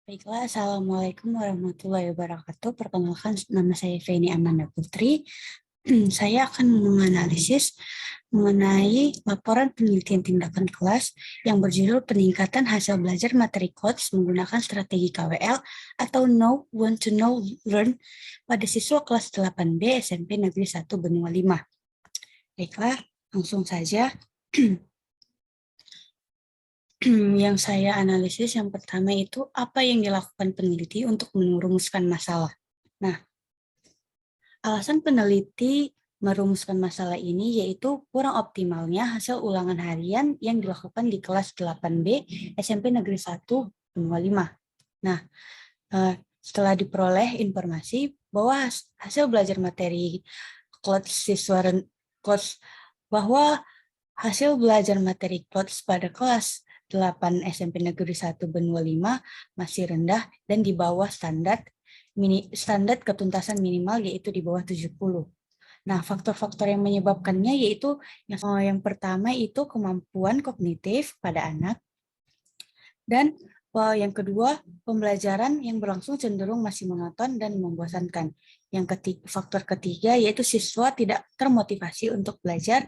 Baiklah, Assalamualaikum warahmatullahi wabarakatuh. Perkenalkan, nama saya Feni Amanda Putri. Saya akan menganalisis mengenai laporan penelitian tindakan kelas yang berjudul peningkatan hasil belajar materi KOTS menggunakan strategi KWL atau Know, Want to Know, Learn pada siswa kelas 8B SMP Negeri 1 Benua 5. Baiklah, langsung saja. Yang saya analisis yang pertama itu apa yang dilakukan peneliti untuk merumuskan masalah. Nah, alasan peneliti merumuskan masalah ini yaitu kurang optimalnya hasil ulangan harian yang dilakukan di kelas 8B SMP Negeri 1 Benua 5. Nah, setelah diperoleh informasi bahwa hasil belajar materi bahwa hasil belajar materi KLOTS pada kelas 8 SMP Negeri 1 Benua 5 masih rendah dan di bawah standar ketuntasan minimal yaitu di bawah 70. Nah, faktor-faktor yang menyebabkannya yaitu yang pertama itu kemampuan kognitif pada anak, dan yang kedua, pembelajaran yang berlangsung cenderung masih monoton dan membosankan. Faktor ketiga yaitu siswa tidak termotivasi untuk belajar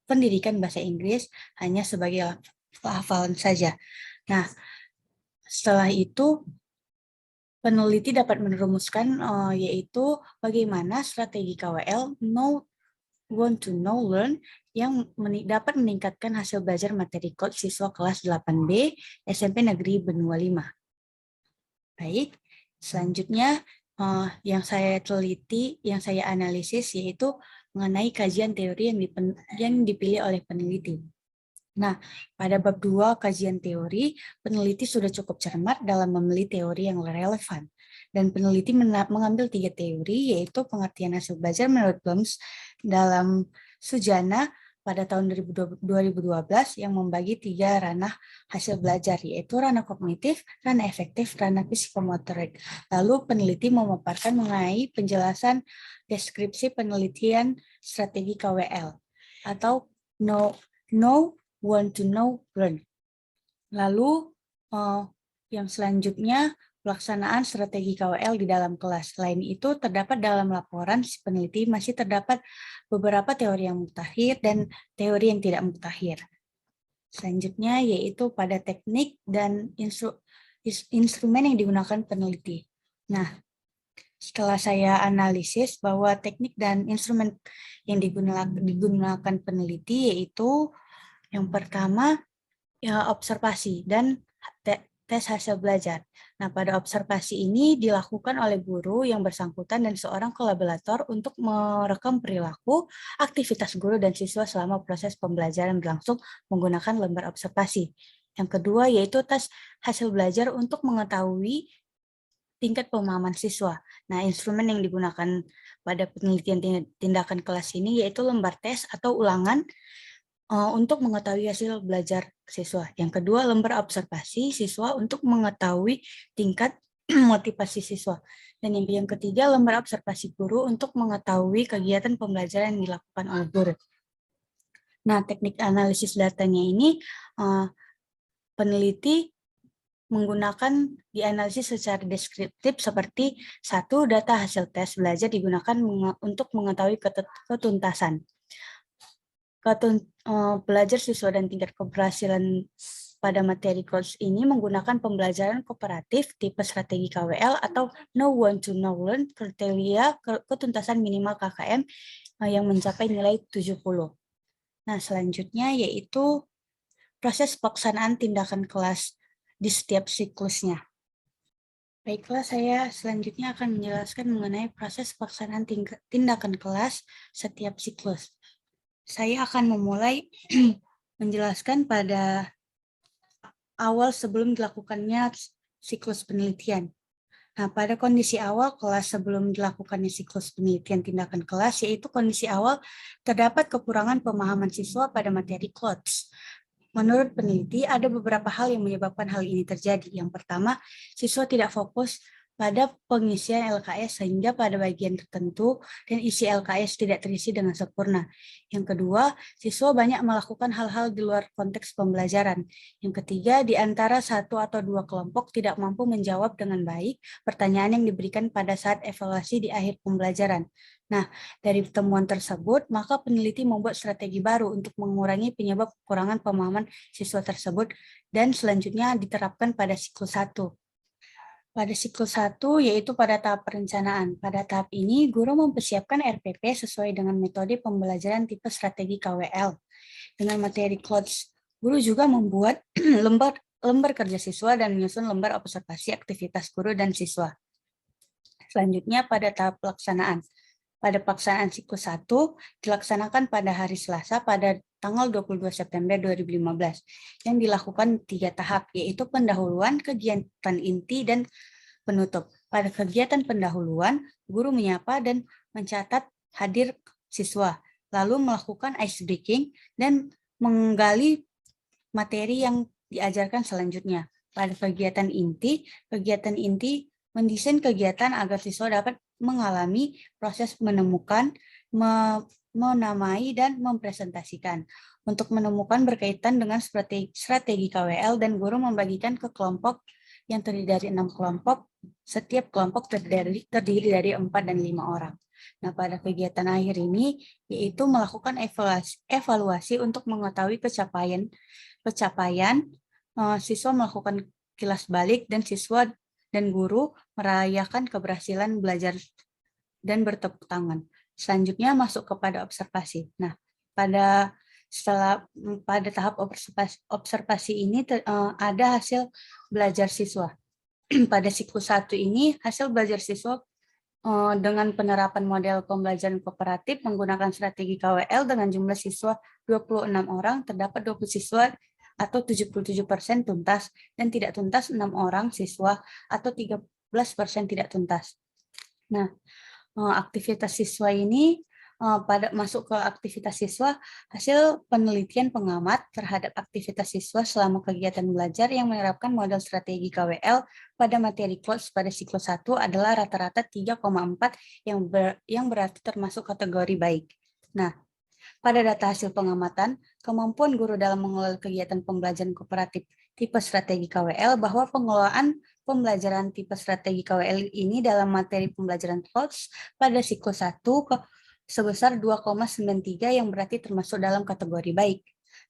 pendidikan bahasa Inggris hanya sebagai hafalan saja. Nah, setelah itu peneliti dapat merumuskan yaitu bagaimana strategi KWL Know, Want to Know, Learn yang dapat meningkatkan hasil belajar materi KOTS siswa kelas 8B SMP Negeri Benua 5. Baik, selanjutnya yang saya teliti, yang saya analisis yaitu mengenai kajian teori yang dipilih oleh peneliti. Nah, pada bab 2 kajian teori, peneliti sudah cukup cermat dalam memilih teori yang relevan. Dan peneliti mengambil 3 teori, yaitu pengertian hasil belajar menurut Bloms dalam Sujana pada tahun 2012 yang membagi 3 ranah hasil belajar, yaitu ranah kognitif, ranah efektif, ranah psikomotorik. Lalu peneliti memaparkan mengenai penjelasan deskripsi penelitian strategi KWL atau Know, Want to Know, Learn. Lalu yang selanjutnya pelaksanaan strategi KWL di dalam kelas. Selain itu terdapat dalam laporan si peneliti masih terdapat beberapa teori yang mutakhir dan teori yang tidak mutakhir. Selanjutnya yaitu pada teknik dan instrumen yang digunakan peneliti. Nah, setelah saya analisis bahwa teknik dan instrumen yang digunakan peneliti yaitu yang pertama, ya, observasi dan tes hasil belajar. Nah, pada observasi ini dilakukan oleh guru yang bersangkutan dan seorang kolaborator untuk merekam perilaku, aktivitas guru dan siswa selama proses pembelajaran berlangsung menggunakan lembar observasi. Yang kedua yaitu tes hasil belajar untuk mengetahui tingkat pemahaman siswa. Nah, instrumen yang digunakan pada penelitian tindakan kelas ini yaitu lembar tes atau ulangan untuk mengetahui hasil belajar siswa. Yang kedua, lembar observasi siswa untuk mengetahui tingkat motivasi siswa. Dan yang ketiga, lembar observasi guru untuk mengetahui kegiatan pembelajaran yang dilakukan oleh guru. Nah, teknik analisis datanya ini peneliti menggunakan dianalisis secara deskriptif seperti satu, data hasil tes belajar digunakan untuk mengetahui ketuntasan. Belajar siswa dan tingkat keberhasilan pada materi course ini menggunakan pembelajaran kooperatif tipe strategi KWL atau Know, Want to Know, Learn kriteria ketuntasan minimal KKM yang mencapai nilai 70. Nah, selanjutnya yaitu proses pelaksanaan tindakan kelas di setiap siklusnya. Baiklah, saya selanjutnya akan menjelaskan mengenai proses pelaksanaan tindakan kelas setiap siklus. Saya akan memulai menjelaskan pada awal sebelum dilakukannya siklus penelitian. Nah, pada kondisi awal kelas sebelum dilakukannya siklus penelitian tindakan kelas, yaitu kondisi awal terdapat kekurangan pemahaman siswa pada materi KLOTS. Menurut peneliti, ada beberapa hal yang menyebabkan hal ini terjadi. Yang pertama, siswa tidak fokus pada pengisian LKS sehingga pada bagian tertentu dan isi LKS tidak terisi dengan sempurna. Yang kedua, siswa banyak melakukan hal-hal di luar konteks pembelajaran. Yang ketiga, di antara satu atau dua kelompok tidak mampu menjawab dengan baik pertanyaan yang diberikan pada saat evaluasi di akhir pembelajaran. Nah, dari temuan tersebut, maka peneliti membuat strategi baru untuk mengurangi penyebab kekurangan pemahaman siswa tersebut dan selanjutnya diterapkan pada siklus 1. Pada siklus 1, yaitu pada tahap perencanaan. Pada tahap ini, guru mempersiapkan RPP sesuai dengan metode pembelajaran tipe strategi KWL. Dengan materi CLOTS, guru juga membuat lembar kerja siswa dan menyusun lembar observasi aktivitas guru dan siswa. Selanjutnya, pada tahap pelaksanaan. Pada pelaksanaan siklus 1, dilaksanakan pada hari Selasa pada tanggal 22 September 2015, yang dilakukan 3 tahap, yaitu pendahuluan, kegiatan inti, dan penutup. Pada kegiatan pendahuluan, guru menyapa dan mencatat hadir siswa, lalu melakukan ice breaking dan menggali materi yang diajarkan selanjutnya. Pada kegiatan inti mendesain kegiatan agar siswa dapat mengalami proses menemukan, menamai, dan mempresentasikan. Untuk menemukan berkaitan dengan strategi KWL dan guru membagikan ke kelompok yang terdiri dari 6 kelompok, setiap kelompok terdiri dari 4 dan 5 orang. Nah, pada kegiatan akhir ini, yaitu melakukan evaluasi untuk mengetahui pencapaian, siswa melakukan kilas balik dan siswa dan guru merayakan keberhasilan belajar dan bertepuk tangan. Selanjutnya masuk kepada observasi. Nah, pada tahap observasi ini ada hasil belajar siswa. Pada siklus 1 ini, hasil belajar siswa dengan penerapan model pembelajaran kooperatif menggunakan strategi KWL dengan jumlah siswa 26 orang, terdapat 20 siswa atau 77% tuntas, dan tidak tuntas 6 orang siswa atau 13% tidak tuntas. Nah, aktivitas siswa ini masuk ke aktivitas siswa, hasil penelitian pengamat terhadap aktivitas siswa selama kegiatan belajar yang menerapkan model strategi KWL pada materi CLOTS pada siklus 1 adalah rata-rata 3,4 yang berarti termasuk kategori baik. Nah, pada data hasil pengamatan, kemampuan guru dalam mengelola kegiatan pembelajaran kooperatif tipe strategi KWL bahwa pengelolaan pembelajaran tipe strategi KWL ini dalam materi pembelajaran CLOTS pada siklus 1 sebesar 2,93 yang berarti termasuk dalam kategori baik.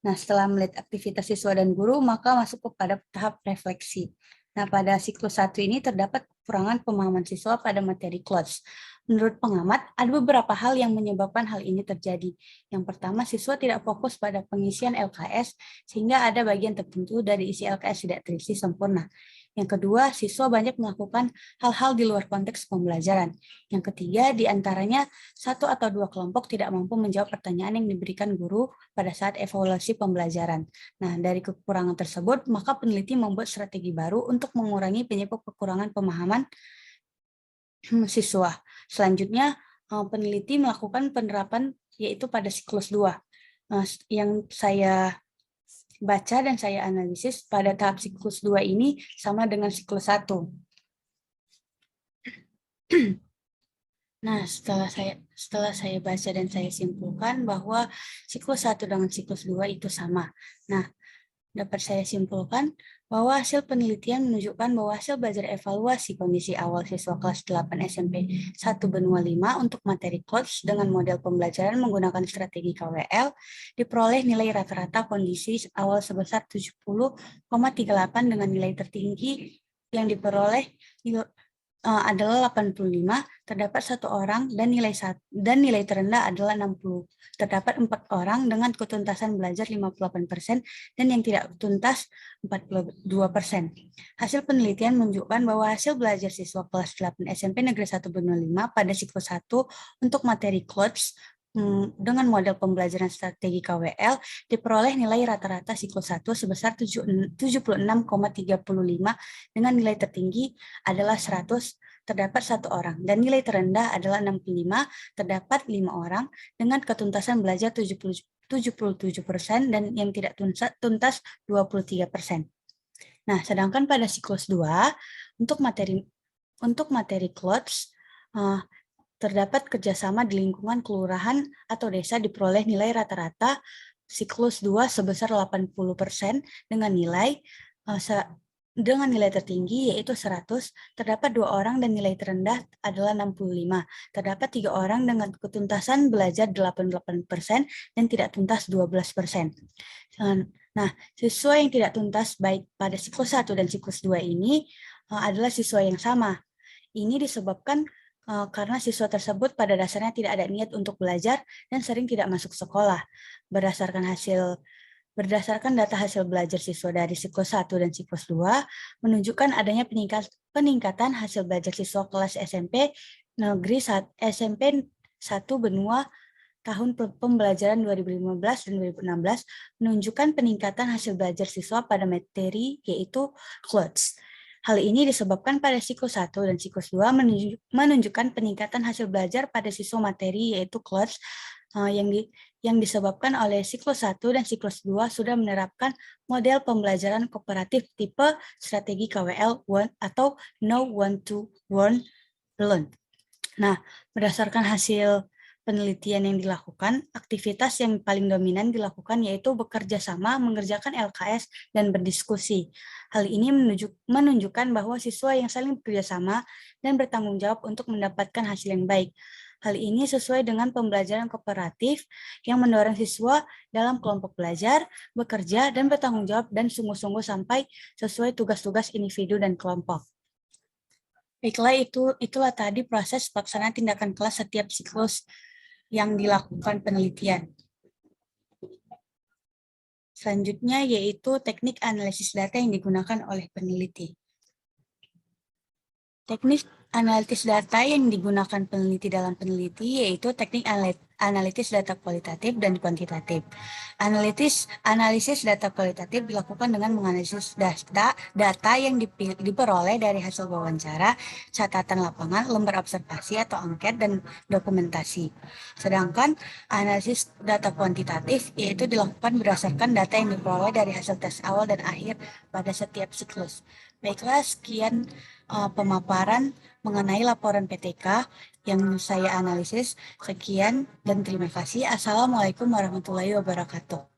Nah, setelah melihat aktivitas siswa dan guru, maka masuk kepada tahap refleksi. Nah, pada siklus 1 ini terdapat kekurangan pemahaman siswa pada materi CLOTS. Menurut pengamat, ada beberapa hal yang menyebabkan hal ini terjadi. Yang pertama, siswa tidak fokus pada pengisian LKS, sehingga ada bagian tertentu dari isi LKS tidak terisi sempurna. Yang kedua, siswa banyak melakukan hal-hal di luar konteks pembelajaran. Yang ketiga, di antaranya satu atau dua kelompok tidak mampu menjawab pertanyaan yang diberikan guru pada saat evaluasi pembelajaran. Nah, dari kekurangan tersebut, maka peneliti membuat strategi baru untuk mengurangi penyebab kekurangan pemahaman siswa. Selanjutnya, peneliti melakukan penerapan yaitu pada siklus 2. Yang saya baca dan saya analisis pada tahap siklus 2 ini sama dengan siklus 1. Nah, setelah saya baca dan saya simpulkan bahwa siklus 1 dengan siklus 2 itu sama. Nah, dapat saya simpulkan bahwa hasil penelitian menunjukkan bahwa hasil belajar evaluasi kondisi awal siswa kelas 8 SMP 1 Benua 5 untuk materi CLOTS dengan model pembelajaran menggunakan strategi KWL diperoleh nilai rata-rata kondisi awal sebesar 70,38 dengan nilai tertinggi yang diperoleh adalah 85, terdapat 1 orang dan nilai terendah adalah 60. Terdapat 4 orang dengan ketuntasan belajar 58% dan yang tidak tuntas 42%. Hasil penelitian menunjukkan bahwa hasil belajar siswa kelas 8 SMP Negeri 1 Benua 5 pada siklus 1 untuk materi CLOTS dengan model pembelajaran strategi KWL diperoleh nilai rata-rata siklus 1 sebesar 76,35 dengan nilai tertinggi adalah 100, terdapat 1 orang, dan nilai terendah adalah 65, terdapat 5 orang dengan ketuntasan belajar 77% dan yang tidak tuntas 23%. Nah, sedangkan pada siklus 2 untuk materi Untuk materi CLOTS, terdapat kerjasama di lingkungan kelurahan atau desa diperoleh nilai rata-rata siklus 2 sebesar 80% dengan nilai tertinggi yaitu 100, terdapat 2 orang dan nilai terendah adalah 65. Terdapat 3 orang dengan ketuntasan belajar 88% dan tidak tuntas 12%. Nah, siswa yang tidak tuntas baik pada siklus 1 dan siklus 2 ini adalah siswa yang sama. Ini disebabkan karena siswa tersebut pada dasarnya tidak ada niat untuk belajar dan sering tidak masuk sekolah. Berdasarkan data hasil belajar siswa dari siklus 1 dan siklus 2 menunjukkan adanya peningkatan hasil belajar siswa kelas SMP Negeri SMP 1 Benua tahun pembelajaran 2015 dan 2016 menunjukkan peningkatan hasil belajar siswa pada materi yaitu CLOTS. Hal ini disebabkan pada siklus 1 dan siklus 2 menunjukkan peningkatan hasil belajar pada siswa materi yaitu CLOTS yang disebabkan oleh siklus 1 dan siklus 2 sudah menerapkan model pembelajaran kooperatif tipe strategi KWL atau Know, Want to Learn. Nah, berdasarkan hasil penelitian yang dilakukan, aktivitas yang paling dominan dilakukan yaitu bekerja sama, mengerjakan LKS, dan berdiskusi. Hal ini menunjukkan bahwa siswa yang saling bekerja sama dan bertanggung jawab untuk mendapatkan hasil yang baik. Hal ini sesuai dengan pembelajaran kooperatif yang mendorong siswa dalam kelompok belajar, bekerja, dan bertanggung jawab dan sungguh-sungguh sampai sesuai tugas-tugas individu dan kelompok. Baiklah, itulah tadi proses pelaksanaan tindakan kelas setiap siklus yang dilakukan penelitian. Selanjutnya yaitu teknik analisis data yang digunakan oleh peneliti. Teknik analisis data yang digunakan peneliti dalam peneliti yaitu teknik analisis data kualitatif dan kuantitatif. Analisis data kualitatif dilakukan dengan menganalisis data yang diperoleh dari hasil wawancara, catatan lapangan, lembar observasi atau angket, dan dokumentasi. Sedangkan analisis data kuantitatif yaitu dilakukan berdasarkan data yang diperoleh dari hasil tes awal dan akhir pada setiap siklus. Baiklah, sekian pemaparan mengenai laporan PTK yang saya analisis. Sekian dan terima kasih. Assalamualaikum warahmatullahi wabarakatuh.